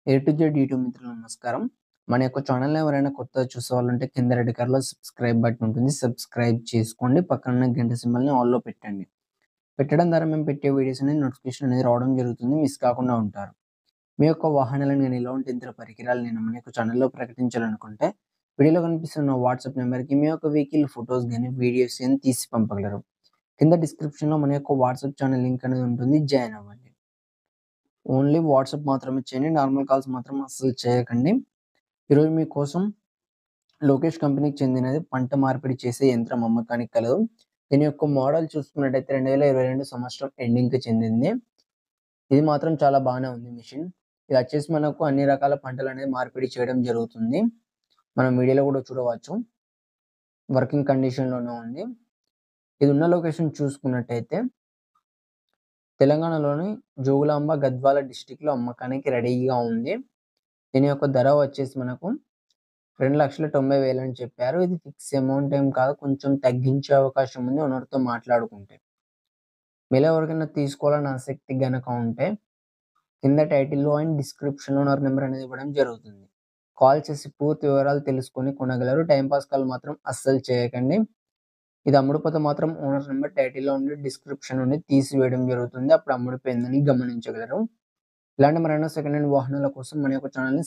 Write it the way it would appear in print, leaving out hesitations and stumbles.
A to Z YouTube మిత్రులకు నమస్కారం. మన యొక్క ఛానల్‌ని ఎవరైనా కొత్తగా చూసేవాళ్ళుంటే కింద రెడ్ కలర్‌లో సబ్స్క్రైబ్ బటన్ ఉంటుంది. సబ్స్క్రైబ్ చేసుకోండి. పక్కనున్న గంట సింబల్‌ని ఆల్‌లో పెట్టండి. పెట్టడం ద్వారా మేము పెట్టే వీడియోస్ అనేది నోటిఫికేషన్ అనేది రావడం జరుగుతుంది. మిస్ కాకుండా ఉంటారు. మీ యొక్క వాహనాలను గాని, ఎలాంటి ఇతర పరికరాలను మన యొక్క ఛానల్‌లో ప్రకటించాలనుకుంటే వీడియోలో కనిపిస్తున్న వాట్సాప్ నంబర్‌కి మీ యొక్క వెహికల్ ఫోటోస్ గాని, వీడియోస్ గాని తీసి పంపగలరు. కింద డిస్క్రిప్షన్‌లో మన యొక్క వాట్సాప్ ఛానల్ లింక్ అనేది ఉంటుంది. జాయిన్ అవ్వండి. ఓన్లీ వాట్సాప్ మాత్రమే చేయండి. నార్మల్ కాల్స్ మాత్రం అస్సలు చేయకండి. ఈరోజు మీకోసం లోకేష్ కంపెనీకి చెందినది పంట మార్పిడి చేసే యంత్రం అమ్మకానికి కలదు. దీని యొక్క మోడల్ చూసుకున్నట్టయితే 2022 సంవత్సరం ఎండింగ్‌కి చెందింది. ఇది మాత్రం చాలా బానే ఉంది మిషన్. ఇది వచ్చేసి మనకు అన్ని రకాల పంటలనేది మార్పిడి చేయడం జరుగుతుంది. మనం వీడియోలో కూడా చూడవచ్చు. వర్కింగ్ కండిషన్‌లోనే ఉంది. ఇది ఉన్న లొకేషన్ చూసుకున్నట్టయితే తెలంగాణలోని జోగులాంబ, గద్వాల డిస్ట్రిక్ట్‌లో అమ్మకానికి రెడీగా ఉంది. దీని యొక్క ధర వచ్చేసి మనకు 2,90,000 అని చెప్పారు. ఇది ఫిక్స్ అమౌంట్ ఏం కాదు. కొంచెం తగ్గించే అవకాశం ఉంది ఓనర్‌తో మాట్లాడుకుంటే. మీలో ఎవరికైనా తీసుకోవాలని ఆసక్తి గనక ఉంటే కింద టైటిల్‌లో అండ్ డిస్క్రిప్షన్‌లో ఓనర్ నెంబర్ అనేది ఇవ్వడం జరుగుతుంది. కాల్ చేసి పూర్తి వివరాలు తెలుసుకొని కొనగలరు. టైమ్ పాస్ కాల్ మాత్రం అస్సలు చేయకండి. ఇది అమ్ముడుపోతే మాత్రం ఓనర్ నెంబర్ టైటిల్‌లో నుండి డిస్క్రిప్షన్ నుండి తీసివేయడం జరుగుతుంది. అప్పుడు అమ్ముడుపోయిందని గమనించగలరు. ఇలాంటి మరెన్నో సెకండ్ హ్యాండ్ వాహనాల కోసం మన యొక్క ఛానెల్‌ని